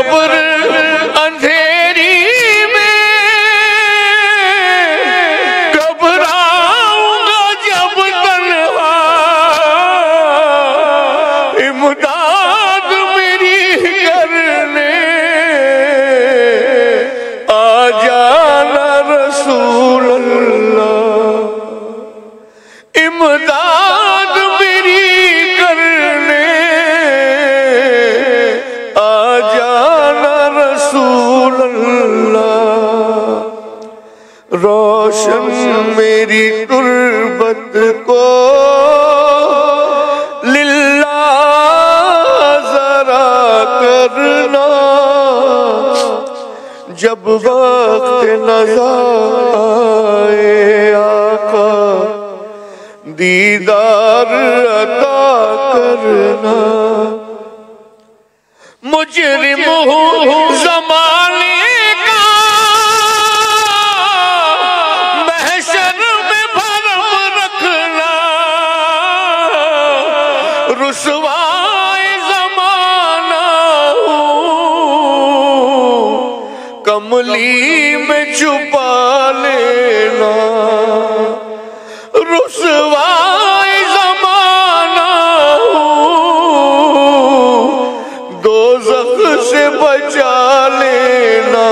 कब्र अंधेरी में घबराऊंगा जब तन्हा, इमदाद मेरी करने आ जाना रसूल अल्लाह, इमदाद मेरी करने आ जाना रसूल अल्लाह। रोशन मेरी तुर्बत को लिल्लाह जरा करना, जब वक्त नज़र आए आका दीदार अता करना। मुजरिम हूँ ज़माने का, महशर में भरम रखना, रुसवाए ज़माना हूँ, कमली में छुपा लेना, रुसवाए ज़माना हूँ, दोज़ख से बचा लेना।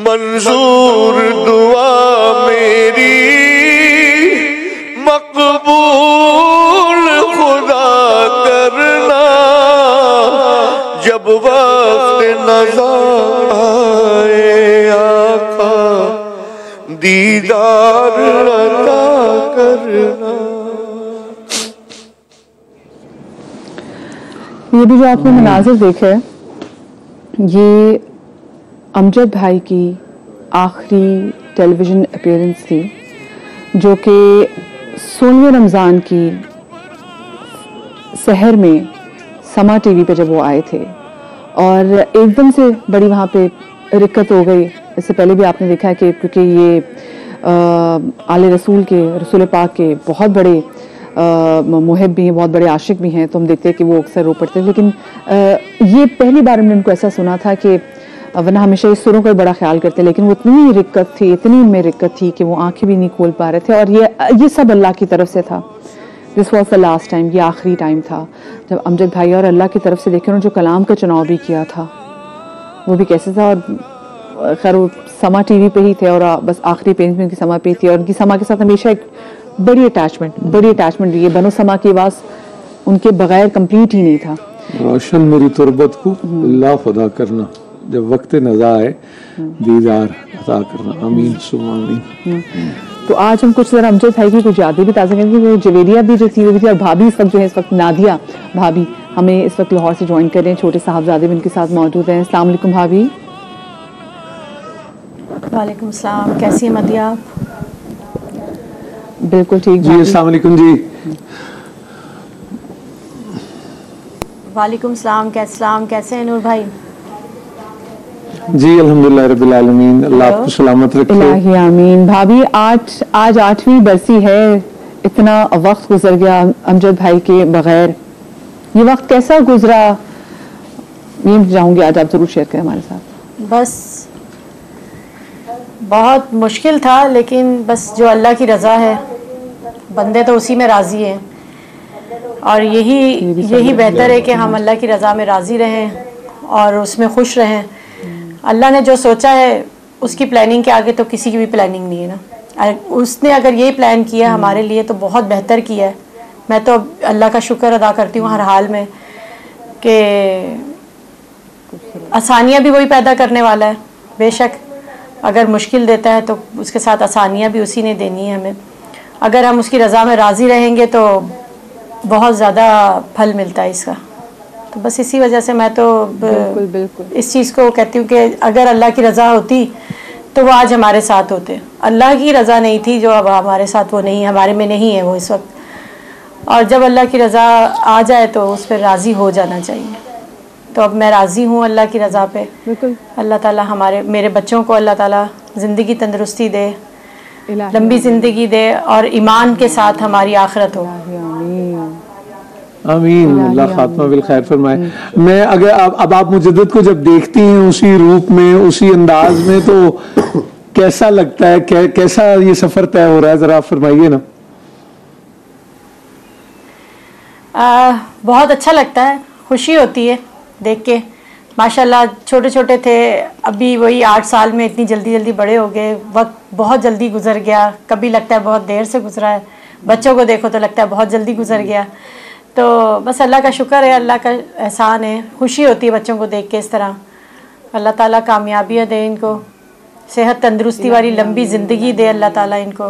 मंजूर दुआ मेरी मकबूल खुदा करना, जब वक्त नज़र आए आका दीदार अता करना। ये भी जो आपने मनाज़िर देखे, ये अमजद भाई की आखिरी टेलीविज़न अपीयरेंस थी, जो कि 16वें रमज़ान की सहर में समा टीवी पे जब वो आए थे, और एकदम से बड़ी वहाँ पे रिक्कत हो गई। इससे पहले भी आपने देखा है कि क्योंकि ये आले रसूल के, रसूल पाक के बहुत बड़े मुहिब भी हैं, बहुत बड़े आशिक भी हैं, तो हम देखते हैं कि वो अक्सर रो पड़ते हैं। लेकिन ये पहली बार हमने उनको ऐसा सुना था कि वरना हमेशा ये सुरों का बड़ा ख्याल करते, लेकिन वो इतनी रिक्कत थी, इतनी उनमें रिक्कत थी कि वो आंखें भी नहीं खोल पा रहे थे। और ये सब अल्लाह की तरफ से था। This was the last time, ये आखिरी टाइम था जब अमजद भाई, और अल्लाह की तरफ से देखे उन्होंने जो कलाम का चुनाव भी किया था, वो भी कैसे था। और खैर वो समा टीवी पे ही थे, और बस आखिरी पेज में उनकी समा पे थी, और उनकी समा के साथ हमेशा एक बड़ी अटैचमेंट रही है। बनो समा की आवाज़ उनके बगैर कंप्लीट ही नहीं था। रोशन मेरी तुरबत को अल्लाह खुदा करना, जब वक्त नज़र आए दीदार अता करना। आमीन सुम्मा आमीन। तो आज हम कुछ जरा अमजद भाई की कुछ यादें भी ताज़ा करेंगे। वो जवेरिया भी जो थी वो भी थी, और भाभी इस वक्त जो है, इस वक्त नादिया भाभी हमें इस वक्त लाहौर से ज्वाइन कर रहे हैं। छोटे साहबजादे भी उनके साथ मौजूद हैं। अस्सलाम वालेकुम भाभी। वालेकुम सलाम, कैसी है मदिया? बिल्कुल ठीक जी। अस्सलाम वालेकुम जी। वालेकुम सलाम, कैसे हैं नूर भाई? जी अल्हम्दुलिल्लाह रब्बिल आलमीन, अल्लाह आपको सलामत रखे। इलाही आमीन। भाभी आज 8वीं बरसी है, इतना वक्त गुजर गया अमजद भाई के बगैर, ये वक्त कैसा गुजरा, ये चाहूंगी आज आप जरूर शेयर करें हमारे साथ। बस बहुत मुश्किल था, लेकिन बस जो अल्लाह की रज़ा है, बंदे तो उसी में राज़ी हैं, और यही बेहतर है कि हम अल्लाह की रज़ा में राज़ी रहें और उसमें खुश रहें। अल्लाह ने जो सोचा है उसकी प्लानिंग के आगे तो किसी की भी प्लानिंग नहीं है ना। उसने अगर ये प्लान किया हमारे लिए तो बहुत बेहतर किया है। मैं तो अल्लाह का शुक्र अदा करती हूँ हर हाल में कि आसानियाँ भी वही पैदा करने वाला है। बेशक अगर मुश्किल देता है तो उसके साथ आसानियाँ भी उसी ने देनी है हमें। अगर हम उसकी रज़ा में राज़ी रहेंगे तो बहुत ज़्यादा फल मिलता है इसका। तो बस इसी वजह से मैं तो बिल्कुल इस चीज़ को कहती हूँ कि अगर अल्लाह की रज़ा होती तो वो आज हमारे साथ होते। अल्लाह की रज़ा नहीं थी जो अब हमारे साथ, वो नहीं, हमारे में नहीं है वो इस वक्त। और जब अल्लाह की रज़ा आ जाए तो उस पर राज़ी हो जाना चाहिए। तो अब मैं राज़ी हूँ अल्लाह की रज़ा पे। बिल्कुल। अल्लाह ताला मेरे बच्चों को अल्लाह ताला ज़िंदगी तंदुरुस्ती दे, लंबी ज़िंदगी दे और ईमान के साथ हमारी आखिरत हो। आमीन, अल्लाह खात्मा बिल खैर फरमाए। मैं अगर अब आप मुजद्दिद को जब देखती हैं उसी रूप में, उसी अंदाज में, तो कैसा लगता है, कैसा ये सफर तय हो रहा है, जरा आप फरमाइए ना। बहुत अच्छा लगता है, खुशी होती है देख के। माशाल्लाह छोटे छोटे थे, अभी वही 8 साल में इतनी जल्दी जल्दी बड़े हो गए। वक्त बहुत जल्दी गुजर गया, कभी लगता है बहुत देर से गुजरा है। बच्चों को देखो तो लगता है बहुत जल्दी गुजर गया। तो बस अल्लाह का शुक्र है, अल्लाह का एहसान है, खुशी होती है बच्चों को देख के इस तरह। अल्लाह ताला कामयाबियाँ दे इनको, सेहत तंदुरुस्ती वाली लंबी ज़िंदगी दे अल्लाह ताला इनको।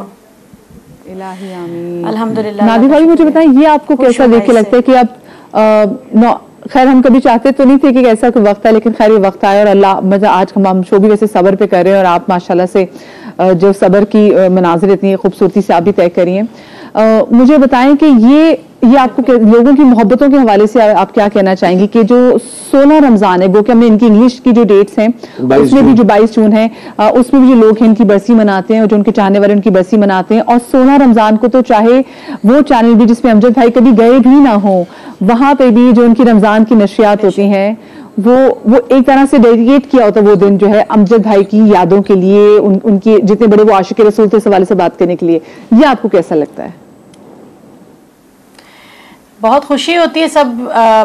इलाही आमीन। अल्हम्दुलिल्लाह। नादी भाई मुझे बताएं, ये आपको कैसा देख के लगता है कि आप खैर हम कभी चाहते तो नहीं थे कि ऐसा कोई वक्त है, लेकिन खैर ये वक्त आया और अल्लाह मतलब आज हम शो भी वैसे सब्र पे कर रहे हैं और आप माशाल्लाह से जो सब्र की मनाजिर इतनी खूबसूरती से आप भी तय करी हैं। मुझे बताएं कि ये आपको लोगों की मोहब्बतों के हवाले से आप क्या कहना चाहेंगी कि जो 16 रमजान है, वो कि हमने इनकी इंग्लिश की जो डेट्स हैं उसमें भी जो 22 जून है, उसमें भी जो लोग हैं इनकी बरसी मनाते हैं और जो उनके चाहने वाले उनकी बरसी मनाते हैं, और 16 रमजान को तो चाहे वो चैनल भी जिसमें अमजद भाई कभी गए भी ना हो, वहां पे भी जो उनकी रमजान की नशियात होती हैं वो एक तरह से डेडिकेट किया होता है वो दिन जो है अमजद भाई की यादों के लिए, उनके जितने बड़े वो आशिक रसूल थे इस हवाले से बात करने के लिए। ये आपको कैसा लगता है? बहुत खुशी होती है, सब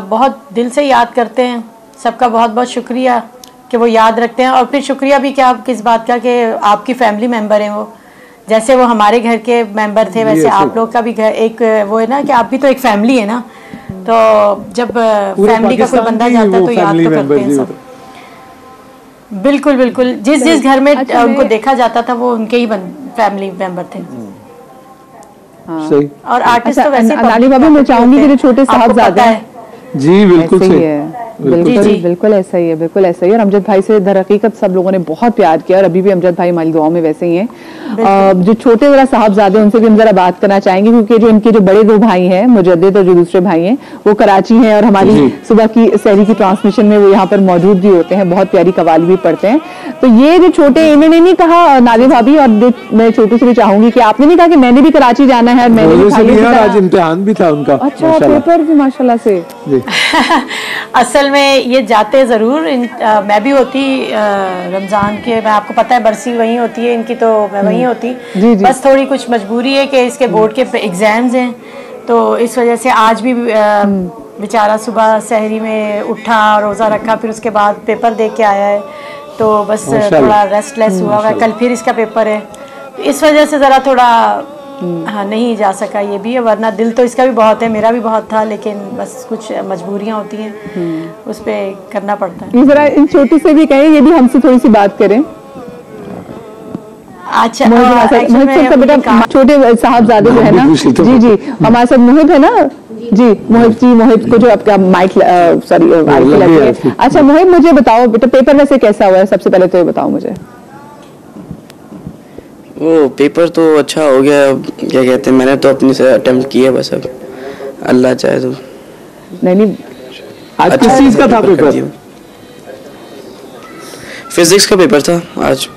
बहुत दिल से याद करते हैं। सबका बहुत बहुत शुक्रिया कि वो याद रखते हैं, और फिर शुक्रिया भी क्या किस बात का कि आपकी फैमिली मेंबर हैं वो। जैसे वो हमारे घर के मेंबर थे वैसे आप लोग का भी घर एक वो है ना कि आप भी तो एक फैमिली है ना। तो जब फैमिली का कोई बंदा जाता है तो याद तो करते हैं सब। बिल्कुल बिल्कुल, जिस घर में उनको देखा जाता था वो उनके ही फैमिली मेंबर थे। सही। और आर्टिस्ट तो वैसे नानी भाभी मैं चाहूंगी कि जो छोटे साहबजादे हैं, जी बिल्कुल सही है, बिल्कुल ऐसा ही है, बिल्कुल ऐसा ही है। और अमजद भाई से दर हकीकत सब लोगों ने बहुत प्यार किया और अभी भी अमजद भाई हमारी दुआओं में वैसे ही हैं। जो छोटे जरा साहबजादे उनसे भी हम जरा बात करना चाहेंगे, क्योंकि जो इनके जो बड़े 2 भाई हैं मुजद्दिद और जो दूसरे भाई हैं वो कराची हैं और हमारी सुबह की सहरी की ट्रांसमिशन में वो यहाँ पर मौजूद भी होते हैं, बहुत प्यारी कवाली भी पढ़ते हैं। तो ये जो छोटे, इन्होंने नहीं कहा नादी भाभी, और जो मैं छोटू से भी चाहूंगी कि आपने नहीं कहा कि मैंने भी कराची जाना है और मैंने भी आज इम्तिहान भी था उनका। अच्छा, पेपर भी माशाल्लाह से। असल में ये जाते ज़रूर, मैं भी होती रमज़ान के, मैं आपको पता है बरसी वहीं होती है इनकी, तो मैं वहीं होती। बस थोड़ी कुछ मजबूरी है कि इसके बोर्ड के एग्ज़ाम्स हैं, तो इस वजह से आज भी बेचारा सुबह सहरी में उठा, रोज़ा रखा, फिर उसके बाद पेपर दे के आया है, तो बस थोड़ा रेस्टलेस हुआ है। कल फिर इसका पेपर है, इस वजह से ज़रा थोड़ा हाँ नहीं जा सका। ये भी है, वरना दिल तो इसका भी बहुत है, मेरा भी बहुत था, लेकिन बस कुछ मजबूरियां होती हैं, उस पे करना पड़ता है। जरा इन छोटी से भी कहें, ये भी हमसे थोड़ी सी बात करें। अच्छा, बेटा छोटे साहबजादे जो है ना, जी हमारे साथ मोहिब है ना, जी मोहिब को जो आपका माइक सॉरी लगी है। अच्छा मोहिब, मुझे बताओ बेटा पेपर वैसे कैसा हुआ है, सबसे पहले तो ये बताओ मुझे। वो पेपर तो अच्छा हो गया, क्या कहते हैं, मैंने तो अपनी से अटेम्प्ट किया, बस अब अल्लाह चाहे तो। नहीं आज अच्छा किस चीज का था पेपर? फिजिक्स का पेपर था आज,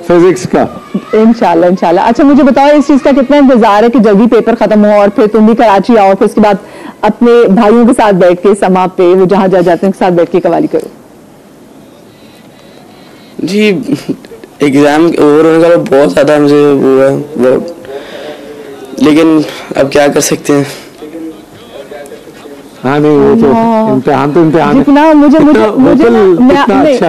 फिजिक्स का। इंशाल्लाह। अच्छा मुझे बताओ इस चीज का कितना इंतजार है कि जल्दी पेपर खत्म हो और फिर तुम भी कराची आओ, फिर उसके बाद अपने भाइयों के साथ बैठ के समा पे वो जहाँ जाते हैं उनके साथ बैठ के कवाली करो? जी एग्जाम ओवर होने का बहुत ज़्यादा मुझे वो है वो, लेकिन अब क्या कर सकते हैं। हाँ नहीं, वो तो इम्तिहान तो इम्तिहान है। जितना मुझे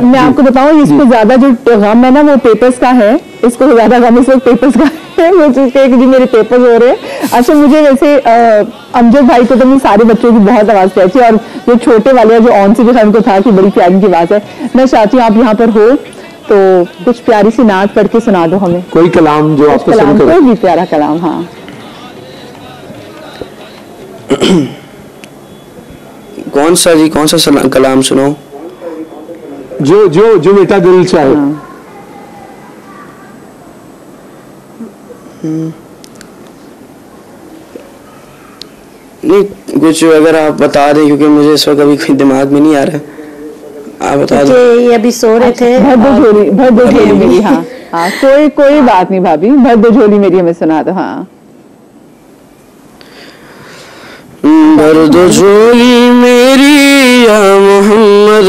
मैं आपको बताऊं, इसको ज्यादा जो गम है ना वो पेपर्स का है, इसको ज्यादा गम इस वक्त पेपर्स का है, वो जी मेरे पेपर्स हो रहे हैं। अच्छा मुझे वैसे अमजद भाई को तो मेरे सारे बच्चों की बहुत आवाज प्यारी, और जो छोटे वाले जो ऑन से भी उनको था कि बड़ी प्यारी की आवाज है। मैं चाहती हूँ आप यहाँ पर हो तो कुछ प्यारी सी नात पढ़ के सुना दो हमें, कोई कलाम जो आपको कलाम, कोई भी प्यारा कलाम। हाँ कौन सा कलाम सुनो? जो बेटा दिल चाहे। नहीं कुछ अगर आप बता दें, क्योंकि मुझे इस वक्त अभी दिमाग में नहीं आ रहा है, आप बता दें। ये अभी सो रहे थे। भर दो झोली मेरी। हाँ कोई बात नहीं भाभी, भर दो झोली मेरी हमें सुना दो। हाँ भर दो झोली मेरी या मोहम्मद,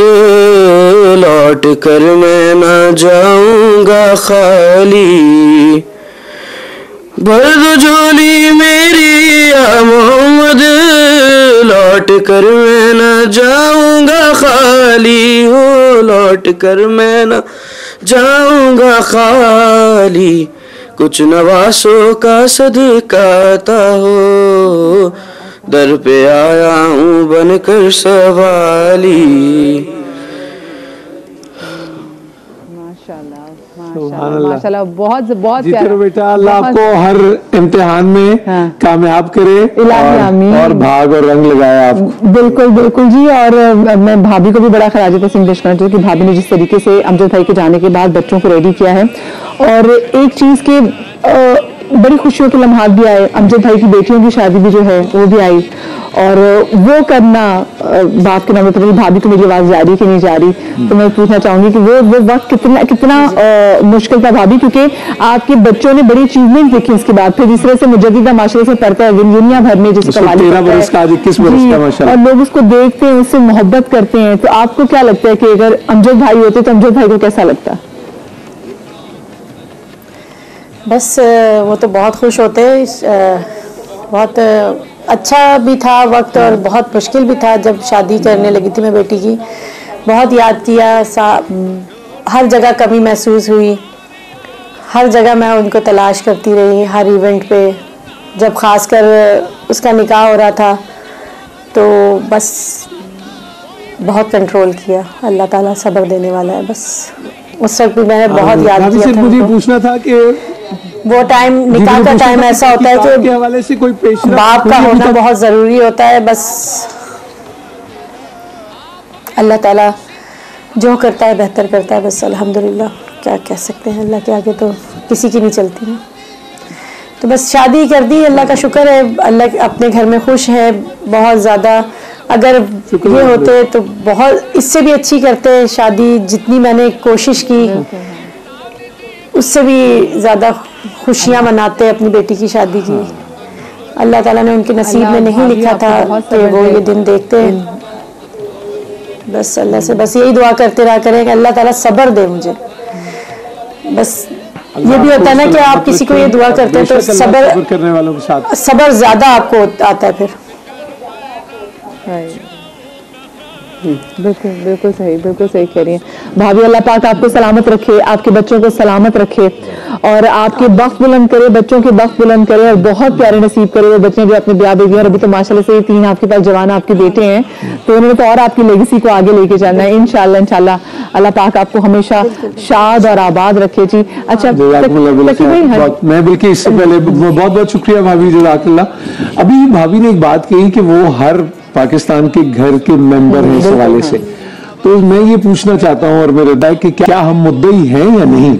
लौट कर मैं ना जाऊंगा खाली। भर दो झोली मेरी या मोहम्मद, लौट कर मैं ना जाऊंगा खाली। हो लौट कर मैं ना जाऊंगा खाली। कुछ नवासों का सदकाता हो, दर पे आया हूँ बनकर सवाली। माशाल्लाह, बहुत बहुत जीते प्यारा रहो बेटा, अल्लाह आपको हर इम्तिहान में कामयाब करे और भाग और रंग लगाए आपको। बिल्कुल बिल्कुल जी। और मैं भाभी को भी बड़ा खराज तहसीन पेश करना चाहती हूँ कि भाभी ने जिस तरीके से अमजद भाई के जाने के बाद बच्चों को रेडी किया है, और एक चीज़ के बड़ी खुशियों के लम्हात भी आए, अमजद भाई की बेटियों की शादी भी जो है वो भी आई, और वो करना बाप के नाम पर। भाभी को मेरी आवाज़ जा रही कि नहीं जा रही, तो मैं पूछना चाहूंगी कि वो वक्त कितना कितना मुश्किल था भाभी, क्योंकि आपके बच्चों ने बड़ी अचीवमेंट देखी उसके बाद, फिर जिस तरह से मुजद्दिदा माशाल्लाह से पढ़ता है दुनिया भर में, जिसका 13 बरस का, आज 21 बरस का माशाल्लाह, और लोग उसको देखते हैं, उससे मोहब्बत करते हैं। तो आपको क्या लगता है कि अगर अमजद भाई होते तो अमजद भाई को कैसा लगता? बस वो तो बहुत खुश होते, बहुत अच्छा भी था वक्त और बहुत मुश्किल भी था। जब शादी करने लगी थी मैं बेटी की, बहुत याद किया, हर जगह कमी महसूस हुई, हर जगह मैं उनको तलाश करती रही, हर इवेंट पे। जब ख़ासकर उसका निकाह हो रहा था तो बस बहुत कंट्रोल किया। अल्लाह ताला सब्र देने वाला है। बस उस वक्त भी मैंने बहुत याद किया था। मुझे पूछना था कि वो टाइम, निकाह का टाइम ऐसा होता है कि हवाले से कोई पेशरफ बाप का होना बहुत ज़रूरी होता है। बस अल्लाह ताला जो करता है बेहतर करता है। बस अल्हम्दुलिल्लाह, क्या कह सकते हैं, अल्लाह के आगे तो किसी की नहीं चलती है। तो बस शादी कर दी, अल्लाह का शुक्र है, अल्लाह अपने घर में खुश है बहुत ज़्यादा। अगर ये होते तो बहुत इससे भी अच्छी करते शादी, जितनी मैंने कोशिश की उससे भी ज़्यादा खुशियाँ मनाते अपनी बेटी की शादी की। अल्लाह ताला ने उनके नसीब में नहीं लिखा था कि वो ये दिन देखते। बस अल्लाह से बस यही दुआ करते रहा करें कि अल्लाह ताला सब्र दे मुझे। बस ये भी होता है ना कि आप किसी को ये दुआ करते हैं तो सब्र करने वालों के साथ सब्र ज़्यादा आपको आता है फिर। बिल्कुल बिल्कुल सही कह रही हैं भाभी। अल्लाह पाक आपको सलामत रखे, आपके बच्चों को सलामत रखे और आपके बख्त बुलंद करे, बच्चों के बख्त बुलंद करे और बहुत प्यारे नसीब करे वो बच्चे जो अपने ब्याह बेबी। और अभी तो माशाल्लाह से 3 आपके पास जवान आपके बेटे हैं, तो उन्होंने तो और आपकी लेगेसी को आगे लेके जाना है इंशाल्लाह। अल्लाह पाक आपको हमेशा शाद और आबाद रखे जी। अच्छा मैं बल्कि इससे पहले बहुत बहुत शुक्रिया भाभी, जज़ाकल्लाह। अभी भाभी ने एक बात कही कि वो हर पाकिस्तान के घर के मेंबर हैं इस हवाले से, तो मैं ये पूछना चाहता हूँ और मेरे दाई कि क्या हम मुद्दई हैं या नहीं?